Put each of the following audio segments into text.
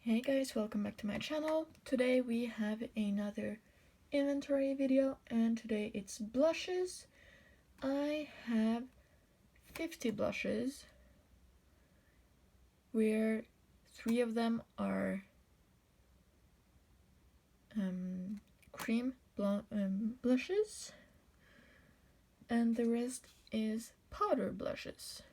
Hey guys, welcome back to my channel. Today we have another inventory video and today it's blushes. I have 50 blushes where 3 of them are cream blushes and the rest is powder blushes.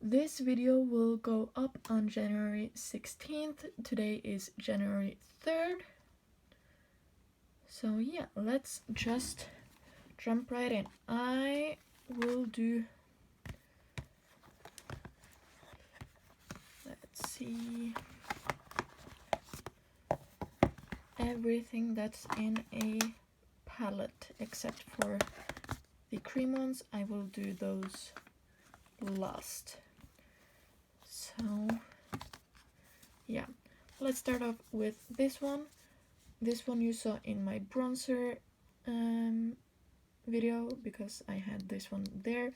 This video will go up on January 16th. Today is January 3rd. So yeah, let's just jump right in. I will do, let's see, everything that's in a palette except for the cream ones. I will do those last. So yeah, let's start off with this one. This one you saw in my bronzer video because I had this one there.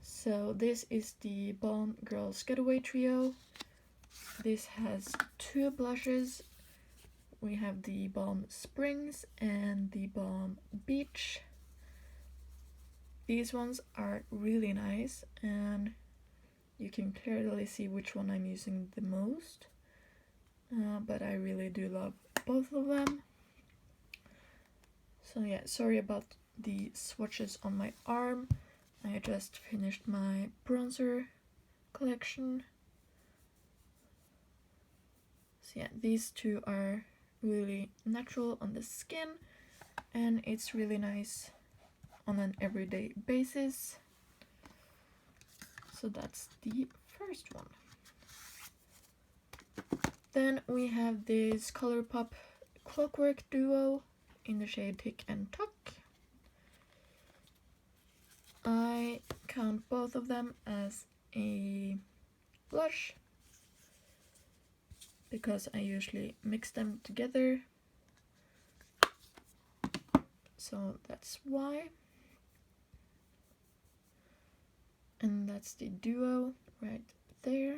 So this is the Balm Girls Getaway Trio. This has 2 blushes. We have the Balm Springs and the Balm Beach. These ones are really nice and you can clearly see which one I'm using the most. But I really do love both of them. So yeah, sorry about the swatches on my arm. I just finished my bronzer collection. So yeah, these 2 are really natural on the skin and it's really nice on an everyday basis. So that's the first one. Then we have this ColourPop Clockwork Duo in the shade Tick and Tock. I count both of them as a blush because I usually mix them together. So that's why. And that's the duo right there.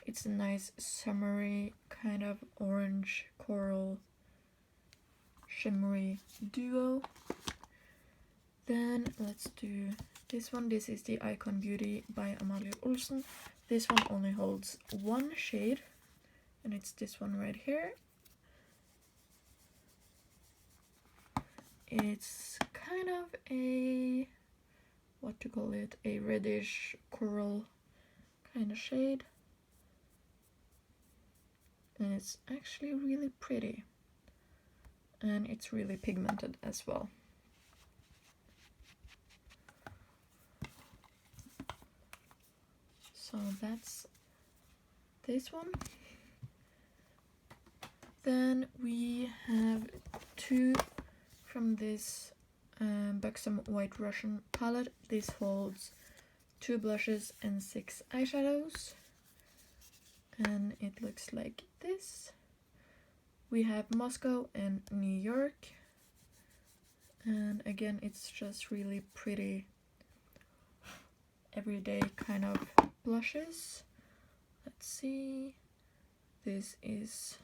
It's a nice summery kind of orange coral shimmery duo. Then let's do this one. This is the Icon Beauty by Amalie Olsen. This one only holds 1 shade and it's this one right here. It's kind of a, what to call it, a reddish coral kind of shade. And it's actually really pretty. And it's really pigmented as well. So that's this one. Then we have 2 from this Buxom White Russian palette. This holds 2 blushes and 6 eyeshadows. And it looks like this. We have Moscow and New York. And again, it's just really pretty everyday kind of blushes. Let's see. This is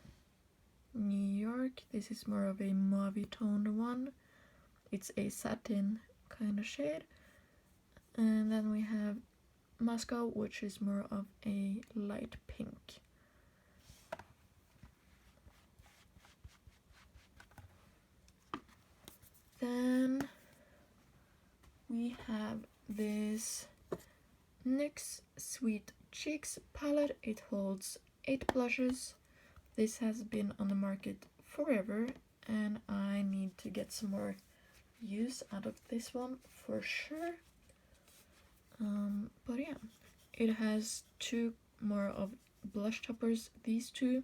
New York. This is more of a mauve toned one. It's a satin kind of shade. And then we have Moscow, which is more of a light pink. Then we have this NYX Sweet Cheeks palette. It holds 8 blushes. This has been on the market forever and I need to get some more use out of this one for sure. But yeah, it has 2 more of blush toppers, these 2,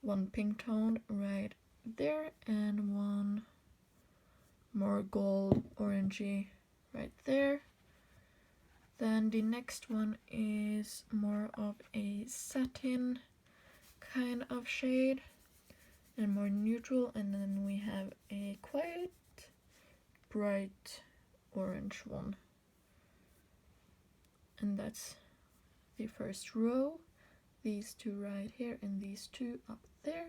1 pink toned right there and 1 more gold orangey right there. Then the next one is more of a satin kind of shade and more neutral, and then we have a quite bright orange one, and that's the first row, these two right here and these two up there.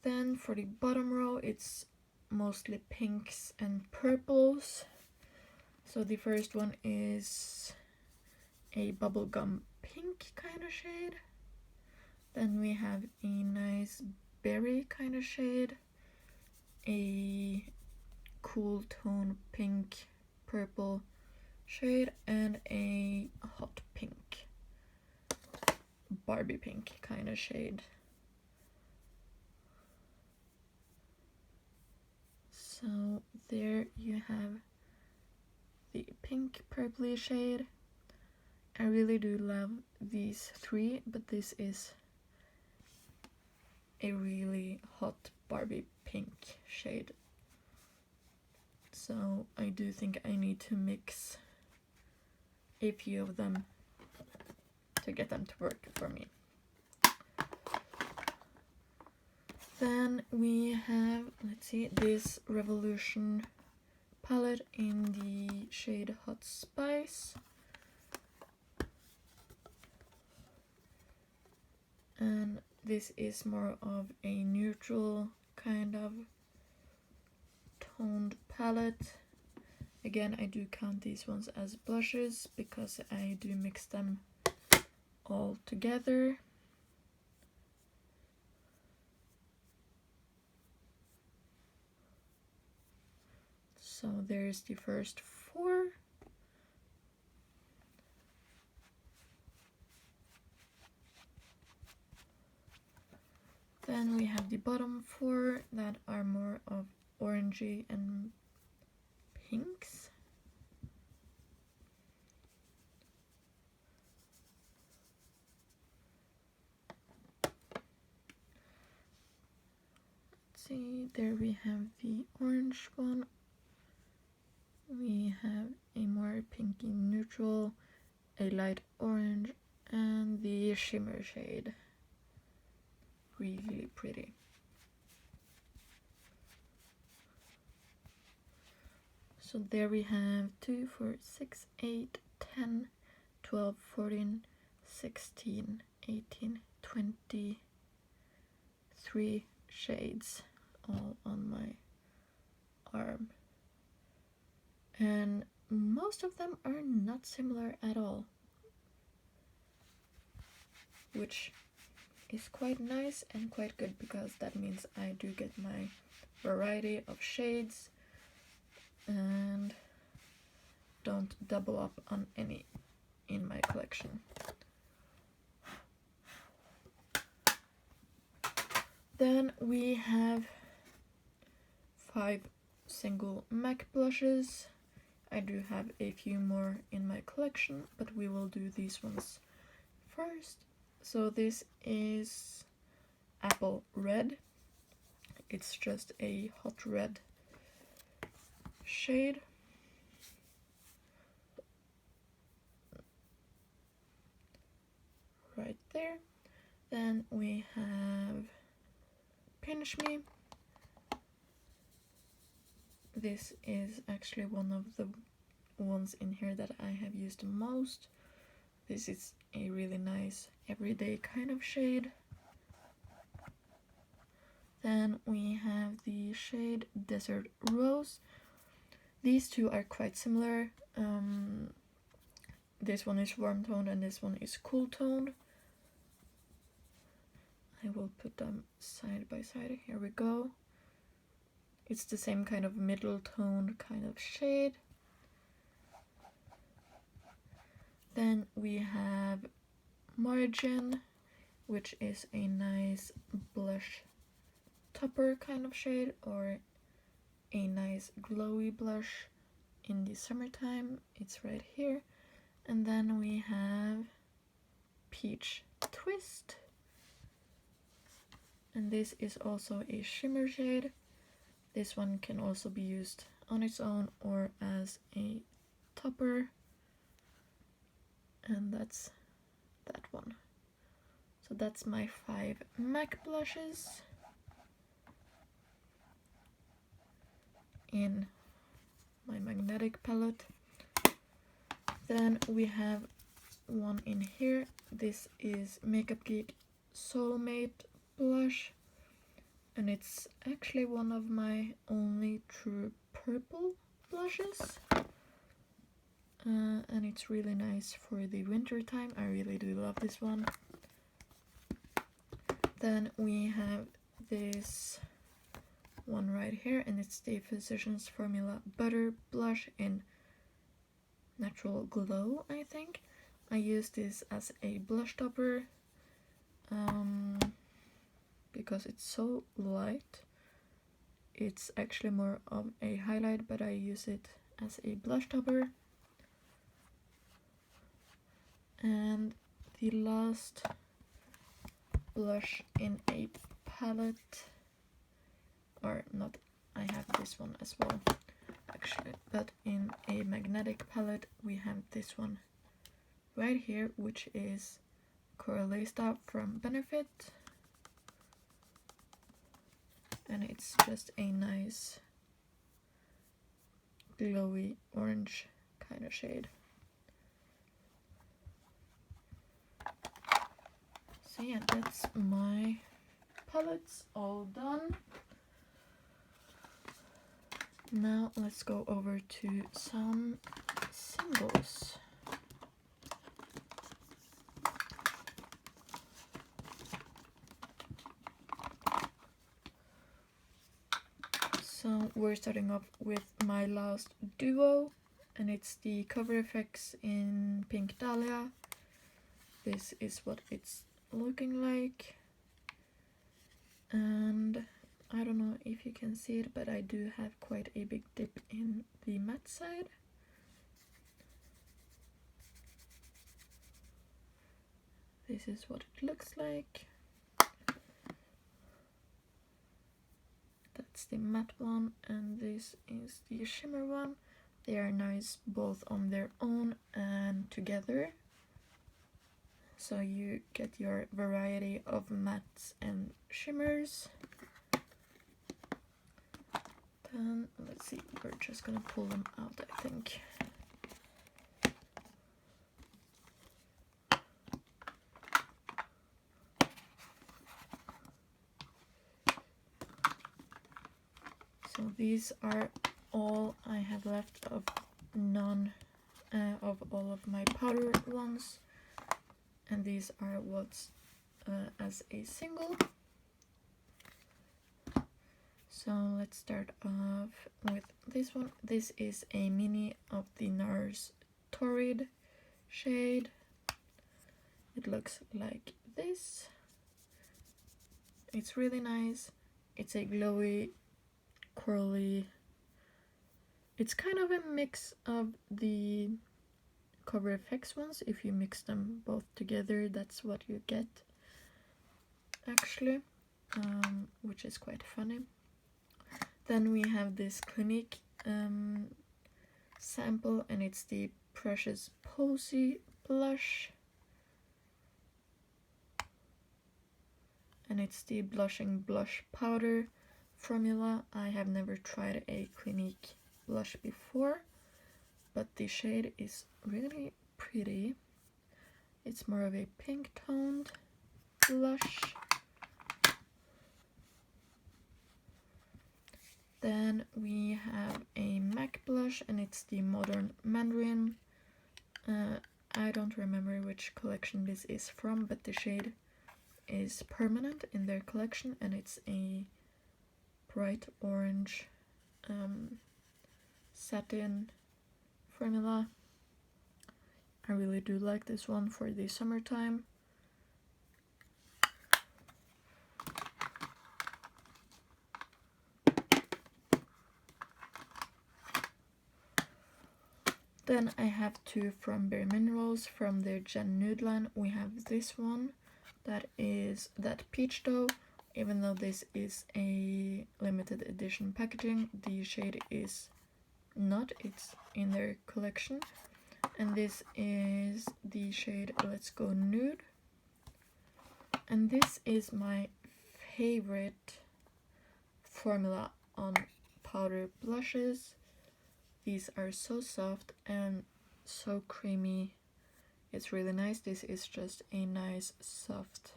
Then for the bottom row, it's mostly pinks and purples. So the first one is a bubblegum pink kind of shade. Then we have a nice berry kind of shade, a cool tone pink purple shade, and a hot pink, Barbie pink kind of shade. So there you have the pink purpley shade. I really do love these three, but this is a really hot Barbie pink shade. So I do think I need to mix a few of them to get them to work for me. Then we have, let's see, this Revolution palette in the shade Hot Spice. And this is more of a neutral kind of toned palette. Again, I do count these ones as blushes because I do mix them all together. So there's the first four. Then we have the bottom four that are more of orangey and pinks. Let's see, there we have the orange one. We have a more pinky neutral, a light orange, and the shimmer shade. Really pretty. So there we have 2, 4, 6, 8, 10, 12, 14, 16, 18, 23 shades all on my arm. And most of them are not similar at all, which is quite nice and quite good because that means I do get my variety of shades and don't double up on any in my collection. Then we have 5 single MAC blushes. I do have a few more in my collection, but we will do these ones first. So this is Apple Red. It's just a hot red shade. Right there. Then we have Pinch Me. This is actually one of the ones in here that I have used the most. This is a really nice everyday kind of shade. Then we have the shade Desert Rose. These two are quite similar. This one is warm toned and this one is cool toned. I will put them side by side. Here we go. It's the same kind of middle toned kind of shade. Then we have Margin, which is a nice blush topper kind of shade, or a nice glowy blush in the summertime. It's right here. And then we have Peach Twist. And this is also a shimmer shade. This one can also be used on its own or as a topper. And that's that one. So that's my 5 MAC blushes in my magnetic palette. Then we have one in here. This is Makeup Geek Soulmate blush, and it's actually one of my only true purple blushes. And it's really nice for the winter time. I really do love this one. Then we have this one right here, and it's the Physicians Formula Butter Blush in Natural Glow, I think. I use this as a blush topper because it's so light. It's actually more of a highlight, but I use it as a blush topper. And the last blush in a palette, or not, I have this one as well actually, but in a magnetic palette we have this one right here, which is Coralista from Benefit, and it's just a nice glowy orange kind of shade. So yeah, that's my palettes all done. Now let's go over to some singles. So we're starting off with my last duo, and it's the Cover FX in Pink Dahlia. This is what it's looking like, and I don't know if you can see it, but I do have quite a big dip in the matte side. This is what it looks like. That's the matte one, and this is the shimmer one. They are nice both on their own and together, so you get your variety of mattes and shimmers. Then let's see, we're just gonna pull them out, I think. So these are all I have left of of all of my powder ones, and these are what's as a single. So let's start off with this one. This is a mini of the NARS Torrid shade. It looks like this. It's really nice. It's a glowy, corally. It's kind of a mix of the Cover FX ones. If you mix them both together, that's what you get actually, which is quite funny. Then we have this Clinique sample, and it's the Precious Posy blush, and it's the Blushing Blush Powder formula. I have never tried a Clinique blush before, but the shade is really pretty. It's more of a pink toned blush. Then we have a MAC blush, and it's the Modern Mandarin. I don't remember which collection this is from, but the shade is permanent in their collection, and it's a bright orange satin formula. I really do like this one for the summertime. Then I have two from Bare Minerals from their Gen Nude line. We have this one that is that peach dough. Even though this is a limited edition packaging, the shade is not, it's in their collection. And this is the shade Let's Go Nude. And this is my favorite formula on powder blushes. These are so soft and so creamy. It's really nice. This is just a nice soft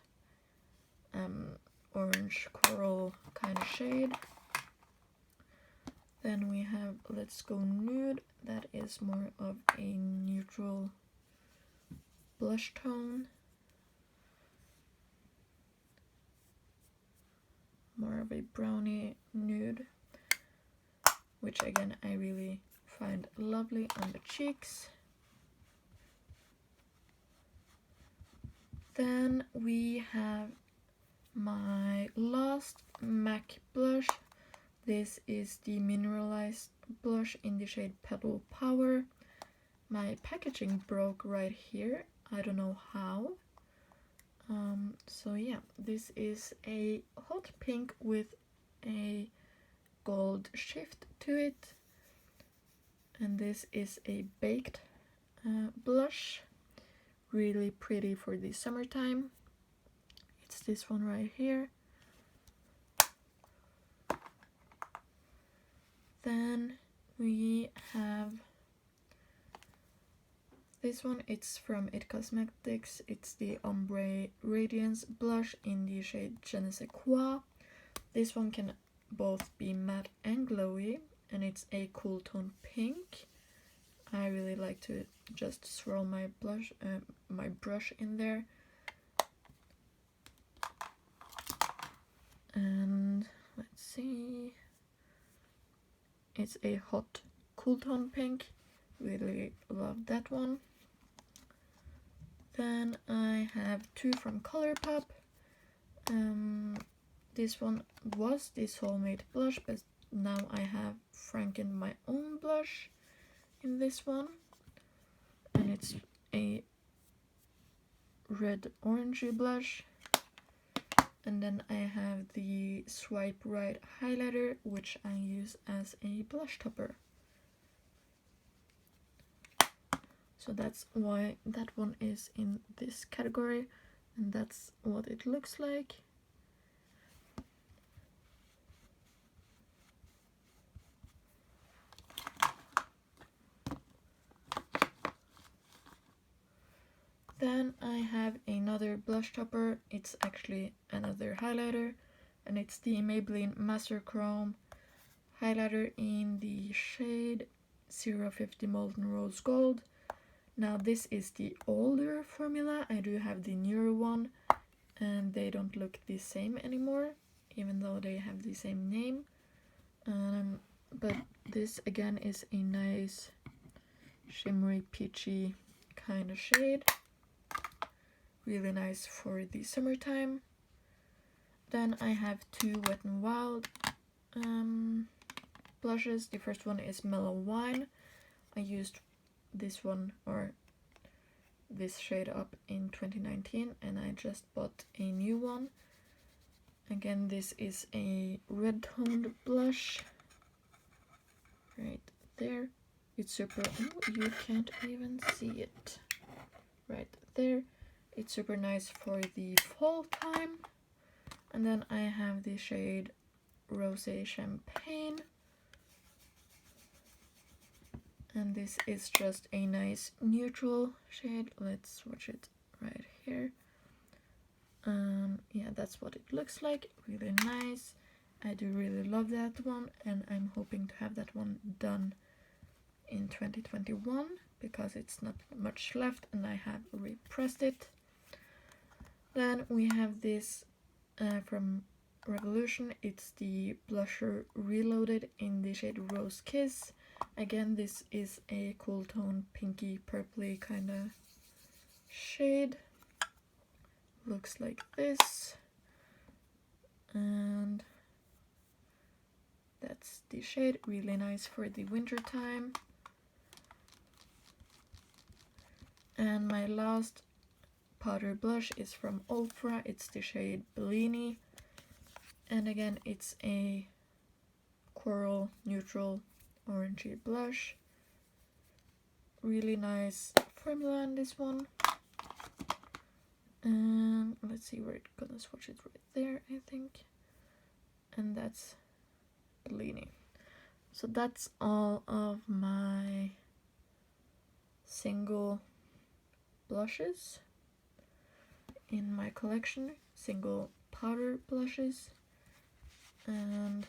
orange coral kind of shade. Then we have Let's Go Nude. That is more of a neutral blush tone. More of a brownie nude, which again I really find lovely on the cheeks. Then we have my last MAC blush. This is the mineralized blush in the shade Petal Power. My packaging broke right here. I don't know how. So yeah, this is a hot pink with a gold shift to it. And this is a baked blush. Really pretty for the summertime. It's this one right here. Then we have this one. It's from IT Cosmetics. It's the Ombre Radiance blush in the shade Je ne sais quoi. This one can both be matte and glowy, and it's a cool tone pink. I really like to just swirl my my brush in there. And let's see. It's a hot cool tone pink. Really love that one. Then I have two from Colourpop. This one was the Soulmate blush, but now I have frankened my own blush in this one. And it's a red orangey blush. And then I have the Swipe Right highlighter, which I use as a blush topper. So that's why that one is in this category, and that's what it looks like. Then I have another blush topper. It's actually another highlighter, and it's the Maybelline Master Chrome highlighter in the shade 050 Molten Rose Gold. Now this is the older formula. I do have the newer one, and they don't look the same anymore, even though they have the same name. But this again is a nice shimmery peachy kind of shade. Really nice for the summertime. Then I have two Wet n Wild blushes. The first one is Mellow Wine. I used this one, or this shade, up in 2019, and I just bought a new one. Again, this is a red toned blush right there. It's super, you can't even see it right there. It's super nice for the fall time. And then I have the shade Rosé Champagne, and this is just a nice neutral shade. Let's swatch it right here. Yeah, that's what it looks like. Really nice. I do really love that one, and I'm hoping to have that one done in 2021 because it's not much left and I have repressed it. Then we have this from Revolution. It's the blusher Reloaded in the shade Rose Kiss. Again, this is a cool tone pinky purpley kind of shade. Looks like this, and that's the shade. Really nice for the winter time. And my last powder blush is from Ulfra. It's the shade Bellini, and again it's a coral neutral orangey blush. Really nice formula on this one. And let's see, we're gonna swatch it right there, I think. And that's Bellini. So that's all of my single blushes in my collection, single powder blushes. And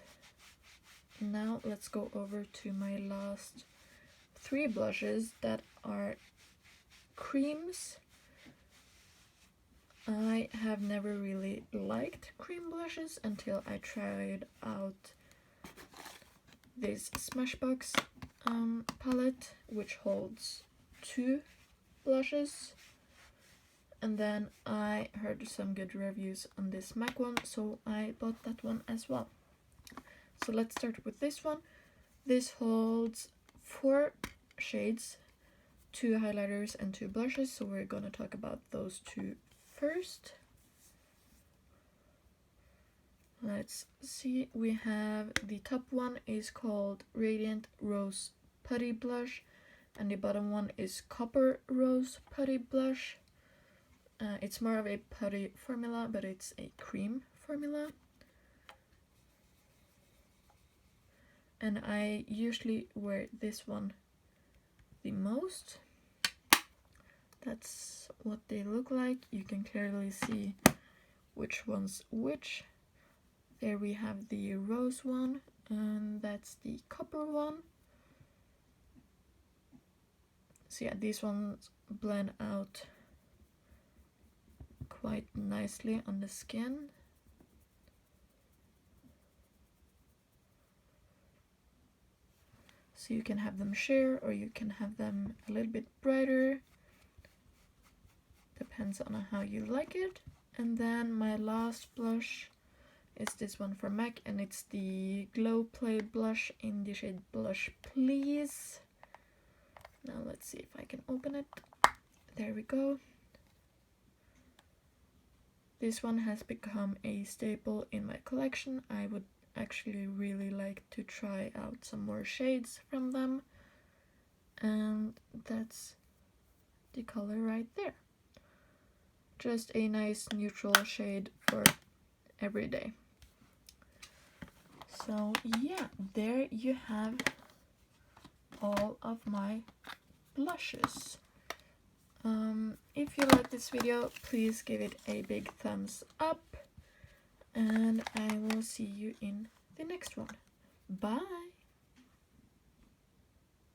now let's go over to my last 3 blushes that are creams. I have never really liked cream blushes until I tried out this Smashbox palette, which holds 2 blushes, and then I heard some good reviews on this MAC one, so I bought that one as well. So let's start with this one. This holds 4 shades, 2 highlighters and 2 blushes, so we're gonna talk about those 2 first. Let's see, we have the top one is called Radiant Rose Putty Blush, and the bottom one is Copper Rose Putty Blush. It's more of a putty formula, but it's a cream formula. And I usually wear this one the most. That's what they look like. You can clearly see which one's which. There we have the rose one, and that's the copper one. So yeah, these ones blend out quite nicely on the skin. So you can have them sheer, or you can have them a little bit brighter. Depends on how you like it. And then my last blush is this one from MAC, and it's the Glow Play blush in the shade Blush Please. Now let's see if I can open it. There we go. This one has become a staple in my collection. I would actually really like to try out some more shades from them. And that's the color right there. Just a nice neutral shade for every day. So yeah, there you have all of my blushes. If you like this video, please give it a big thumbs up, and I will see you in the next one. Bye!